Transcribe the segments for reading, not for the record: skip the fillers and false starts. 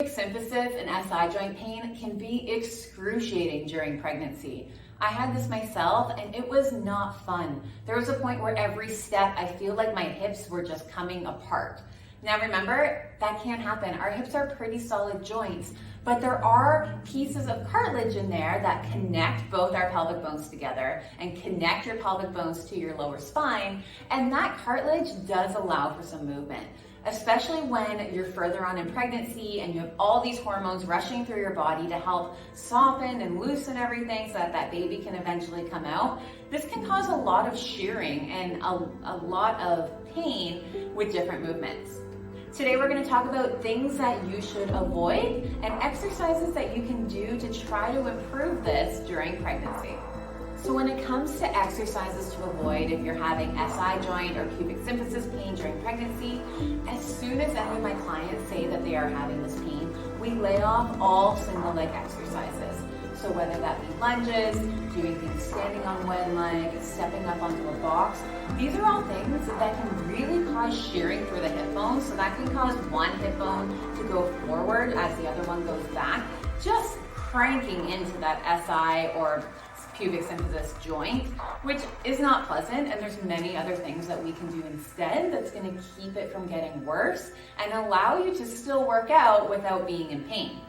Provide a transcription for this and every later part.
Symphysis and SI joint pain can be excruciating during pregnancy. I had this myself and it was not fun. There was a point where every step I feel like my hips were just coming apart. Now remember, that can't happen. Our hips are pretty solid joints, but there are pieces of cartilage in there that connect both our pelvic bones together and connect your pelvic bones to your lower spine, and that cartilage does allow for some movement, especially when you're further on in pregnancy and you have all these hormones rushing through your body to help soften and loosen everything so that that baby can eventually come out. This can cause a lot of shearing and a lot of pain with different movements. Today we're going to talk about things that you should avoid and exercises that you can do to try to improve this during pregnancy. So when it comes to exercises to avoid if you're having SI joint or pubic symphysis pain during pregnancy, as soon as any of my clients say that they are having this pain, we lay off all single leg exercises. So whether that be lunges, doing things standing on one leg, stepping up onto a box, these are all things that can really cause shearing through the hip bone. So that can cause one hip bone to go forward as the other one goes back, just cranking into that SI or pubic symphysis joint, which is not pleasant, and there's many other things that we can do instead that's going to keep it from getting worse and allow you to still work out without being in pain.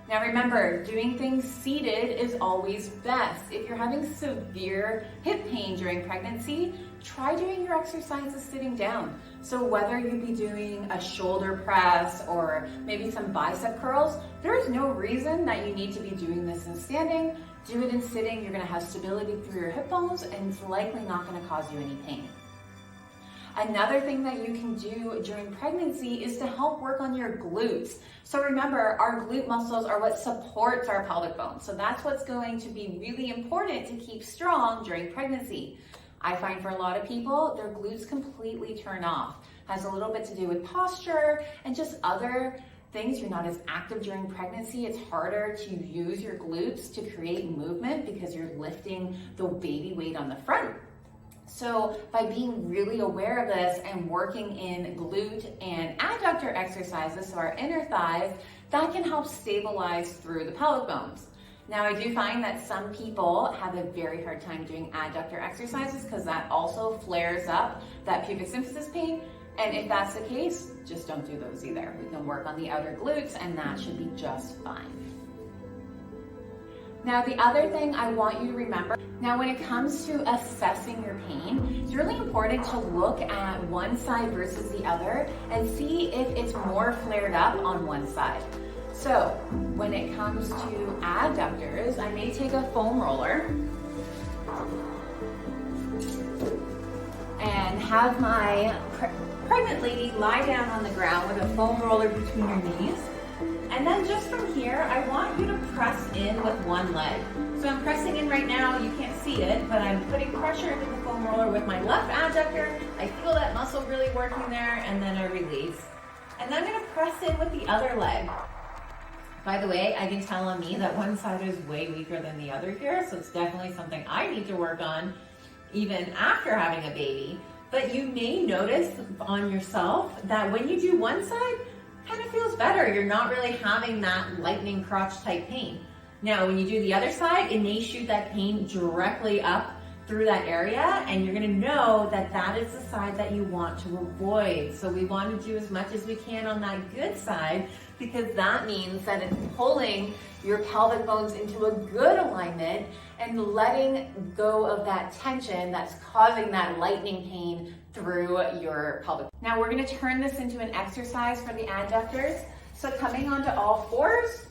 Now remember, doing things seated is always best. If you're having severe hip pain during pregnancy, try doing your exercises sitting down. So whether you be doing a shoulder press or maybe some bicep curls, there is no reason that you need to be doing this in standing. Do it in sitting. You're going to have stability through your hip bones and it's likely not going to cause you any pain. Another thing that you can do during pregnancy is to help work on your glutes. So remember, our glute muscles are what supports our pelvic bone. So that's what's going to be really important to keep strong during pregnancy. I find for a lot of people, their glutes completely turn off. Has a little bit to do with posture and just other things. You're not as active during pregnancy. It's harder to use your glutes to create movement because you're lifting the baby weight on the front. So by being really aware of this and working in glute and adductor exercises, so our inner thighs, that can help stabilize through the pelvic bones. Now I do find that some people have a very hard time doing adductor exercises because that also flares up that pubic symphysis pain. And if that's the case, just don't do those either. We can work on the outer glutes and that should be just fine. Now the other thing I want you to remember, now when it comes to assessing your pain, it's really important to look at one side versus the other and see if it's more flared up on one side. So when it comes to adductors, I may take a foam roller and have my pregnant lady lie down on the ground with a foam roller between her knees. And then just from here, I want you to press in with one leg. So I'm pressing in right now, you can't see it, but I'm putting pressure into the foam roller with my left adductor. I feel that muscle really working there, and then I release. And then I'm gonna press in with the other leg. By the way, I can tell on me that one side is way weaker than the other here, so it's definitely something I need to work on even after having a baby. But you may notice on yourself that when you do one side, kind of feels better. You're not really having that lightning crotch type pain. Now, when you do the other side, it may shoot that pain directly up through that area, and you're gonna know that that is the side that you want to avoid. So we want to do as much as we can on that good side, because that means that it's pulling your pelvic bones into a good alignment and letting go of that tension that's causing that lightning pain through your pelvic. Now we're going to turn this into an exercise for the adductors. So coming onto all fours,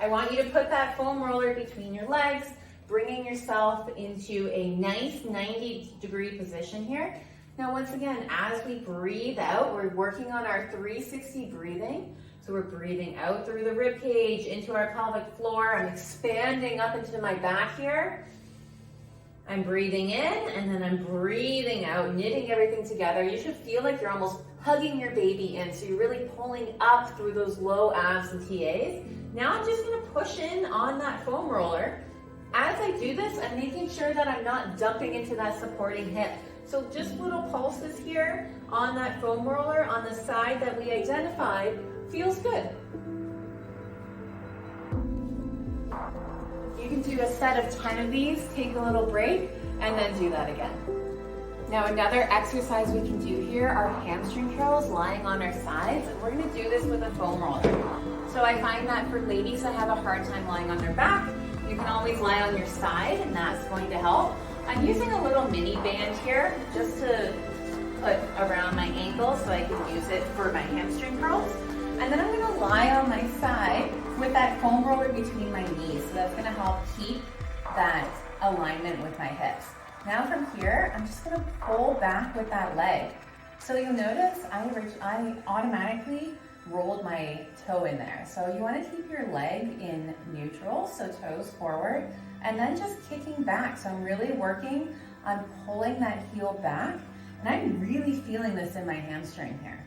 I want you to put that foam roller between your legs, bringing yourself into a nice 90-degree position here. Now once again, as we breathe out, we're working on our 360 breathing. So we're breathing out through the rib cage into our pelvic floor. I'm expanding up into my back here. I'm breathing in and then I'm breathing out, knitting everything together. You should feel like you're almost hugging your baby in. So you're really pulling up through those low abs and TAs. Now I'm just gonna push in on that foam roller. As I do this, I'm making sure that I'm not dumping into that supporting hip. So just little pulses here on that foam roller on the side that we identified feels good. You can do a set of 10 of these, take a little break, and then do that again. Now another exercise we can do here are hamstring curls lying on our sides. And we're gonna do this with a foam roller. So I find that for ladies that have a hard time lying on their back, you can always lie on your side and that's going to help. I'm using a little mini band here just to put around my ankle so I can use it for my hamstring curls. And then I'm gonna lie on my side with that foam roller between my knees. So that's gonna help keep that alignment with my hips. Now from here, I'm just gonna pull back with that leg. So you'll notice I automatically rolled my toe in there. So you wanna keep your leg in neutral, so toes forward, and then just kicking back. So I'm really working on pulling that heel back, and I'm really feeling this in my hamstring here.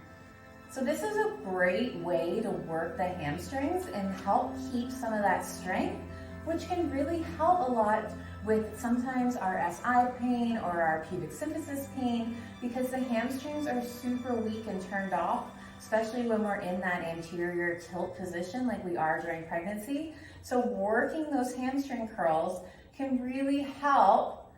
So this is a great way to work the hamstrings and help keep some of that strength, which can really help a lot with sometimes our SI pain or our pubic symphysis pain, because the hamstrings are super weak and turned off, especially when we're in that anterior tilt position like we are during pregnancy. So working those hamstring curls can really help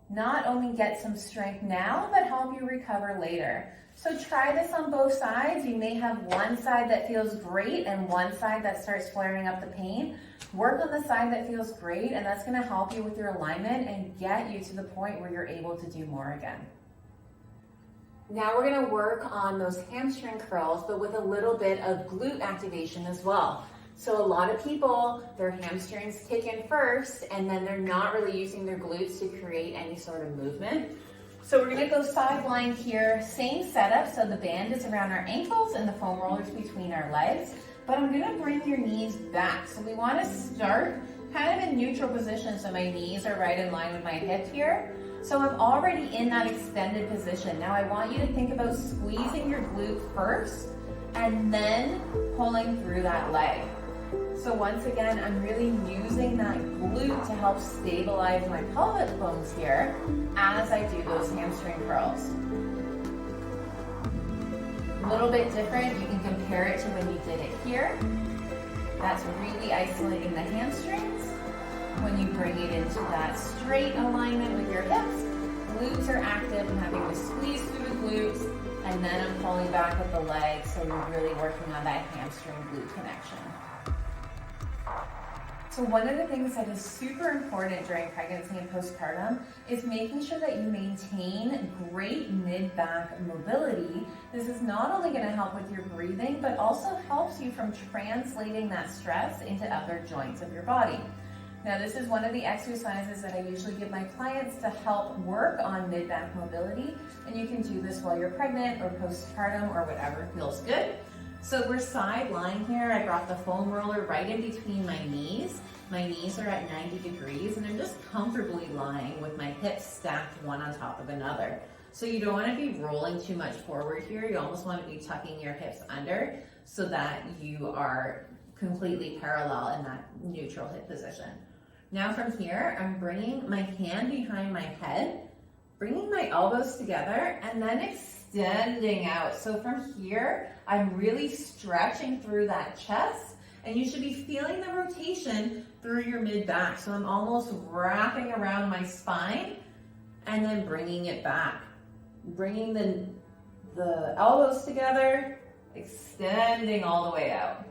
not only get some strength now, but help you recover later. So try this on both sides. You may have one side that feels great and one side that starts flaring up the pain. Work on the side that feels great, and that's gonna help you with your alignment and get you to the point where you're able to do more again. Now we're gonna work on those hamstring curls, but with a little bit of glute activation as well. So a lot of people, their hamstrings kick in first, and then they're not really using their glutes to create any sort of movement. So we're gonna go side lying here, same setup, so the band is around our ankles and the foam roller's between our legs, but I'm gonna bring your knees back. So we wanna start kind of in neutral position, so my knees are right in line with my hip here. So I'm already in that extended position. Now I want you to think about squeezing your glute first, and then pulling through that leg. So once again, I'm really using that glute to help stabilize my pelvic bones here as I do those hamstring curls. A little bit different, you can compare it to when you did it here. That's really isolating the hamstrings. When you bring it into that straight alignment with your hips, glutes are active. I'm having to squeeze through the glutes, and then I'm pulling back with the legs, so you're really working on that hamstring glute connection. So one of the things that is super important during pregnancy and postpartum is making sure that you maintain great mid-back mobility. This is not only going to help with your breathing, but also helps you from translating that stress into other joints of your body. Now, this is one of the exercises that I usually give my clients to help work on mid-back mobility, and you can do this while you're pregnant or postpartum or whatever feels good. So we're side lying here. I brought the foam roller right in between my knees. My knees are at 90 degrees, and I'm just comfortably lying with my hips stacked one on top of another. So you don't want to be rolling too much forward here. You almost want to be tucking your hips under so that you are completely parallel in that neutral hip position. Now from here, I'm bringing my hand behind my head, bringing my elbows together, and then extending out. So from here, I'm really stretching through that chest, and you should be feeling the rotation through your mid-back. So I'm almost wrapping around my spine and then bringing it back. Bringing the elbows together, extending all the way out.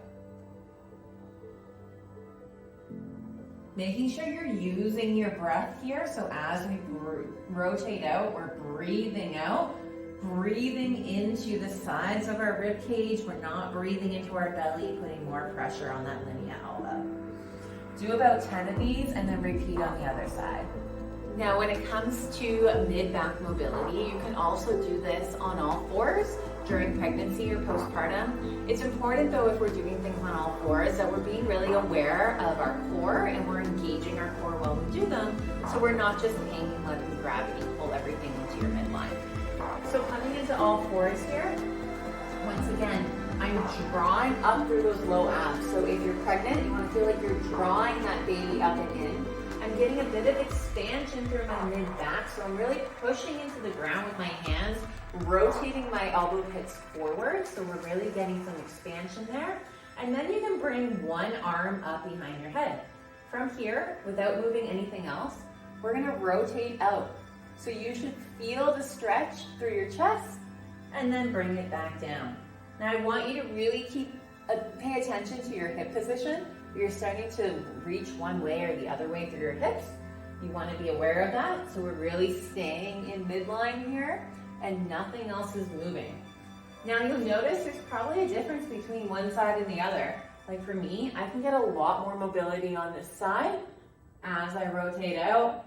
Making sure you're using your breath here. So as we rotate out, we're breathing out. Breathing into the sides of our rib cage. We're not breathing into our belly, putting more pressure on that linea alba. Do about 10 of these and then repeat on the other side. Now, when it comes to mid-back mobility, you can also do this on all fours during pregnancy or postpartum. It's important though, if we're doing things on all fours, that we're being really aware of our core and we're engaging our core while we do them, so we're not just hanging, letting gravity pull everything into your midline. So coming into all fours here, once again, I'm drawing up through those low abs. So if you're pregnant, you want to feel like you're drawing that baby up and in. I'm getting a bit of expansion through my mid-back, so I'm really pushing into the ground with my hands, rotating my elbow pits forward, so we're really getting some expansion there. And then you can bring one arm up behind your head. From here, without moving anything else, we're gonna rotate out. So you should feel the stretch through your chest and then bring it back down. Now I want you to really pay attention to your hip position. You're starting to reach one way or the other way through your hips. You want to be aware of that. So we're really staying in midline here and nothing else is moving. Now you'll notice there's probably a difference between one side and the other. Like for me, I can get a lot more mobility on this side as I rotate out.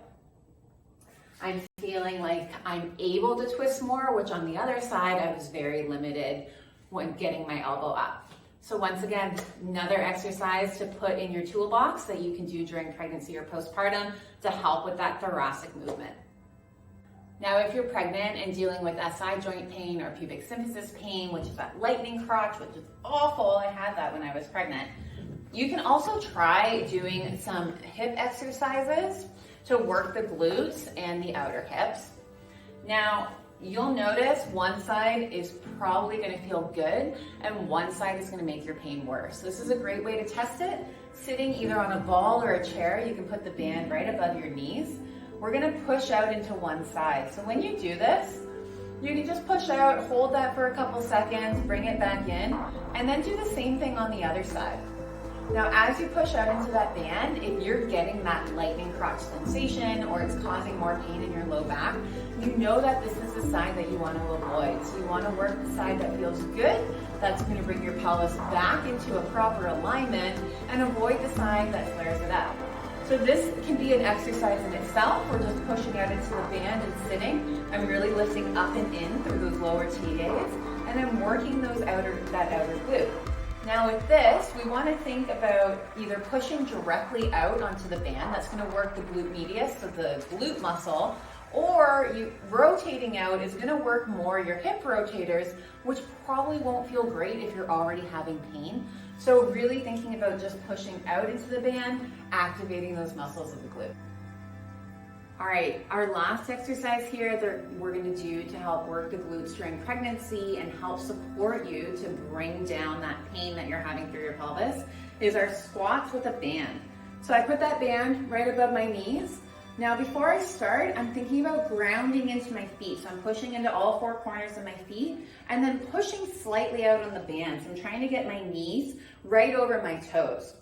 I'm feeling like I'm able to twist more, which on the other side, I was very limited when getting my elbow up. So once again, another exercise to put in your toolbox that you can do during pregnancy or postpartum to help with that thoracic movement. Now, if you're pregnant and dealing with SI joint pain or pubic symphysis pain, which is that lightning crotch, which is awful, I had that when I was pregnant, you can also try doing some hip exercises to work the glutes and the outer hips. Now, you'll notice one side is probably gonna feel good and one side is gonna make your pain worse. This is a great way to test it. Sitting either on a ball or a chair, you can put the band right above your knees. We're gonna push out into one side. So when you do this, you can just push out, hold that for a couple seconds, bring it back in, and then do the same thing on the other side. Now, as you push out into that band, if you're getting that lightning crotch sensation or it's causing more pain in your low back, you know that this is the side that you want to avoid. So you want to work the side that feels good, that's going to bring your pelvis back into a proper alignment, and avoid the side that flares it up. So this can be an exercise in itself. We're just pushing out into the band and sitting. I'm really lifting up and in through those lower TAs, and I'm working that outer glute. Now with this, we want to think about either pushing directly out onto the band, that's going to work the glute medius, so the glute muscle, or rotating out is going to work more your hip rotators, which probably won't feel great if you're already having pain. So really thinking about just pushing out into the band, activating those muscles of the glute. All right, our last exercise here that we're going to do to help work the glutes during pregnancy and help support you to bring down that pain that you're having through your pelvis is our squats with a band. So I put that band right above my knees. Now before I start, I'm thinking about grounding into my feet. So I'm pushing into all four corners of my feet and then pushing slightly out on the band. So I'm trying to get my knees right over my toes.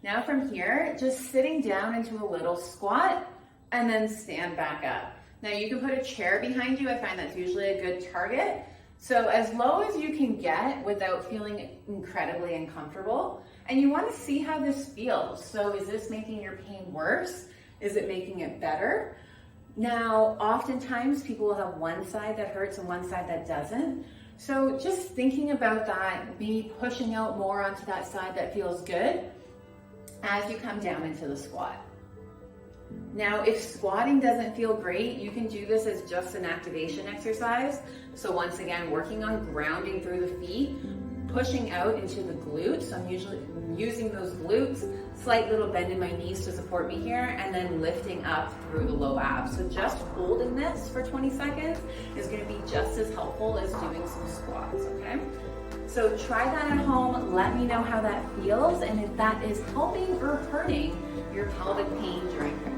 Now from here, just sitting down into a little squat and then stand back up. Now you can put a chair behind you. I find that's usually a good target. So as low as you can get without feeling incredibly uncomfortable. And you want to see how this feels. So is this making your pain worse? Is it making it better? Now, oftentimes people will have one side that hurts and one side that doesn't. So just thinking about that, maybe pushing out more onto that side that feels good as you come down into the squat. Now, if squatting doesn't feel great, you can do this as just an activation exercise. So once again, working on grounding through the feet, pushing out into the glutes. So I'm usually using those glutes, slight little bend in my knees to support me here, and then lifting up through the low abs. So just holding this for 20 seconds is going to be just as helpful as doing some squats, okay? So try that at home. Let me know how that feels and if that is helping or hurting your pelvic pain during pregnancy.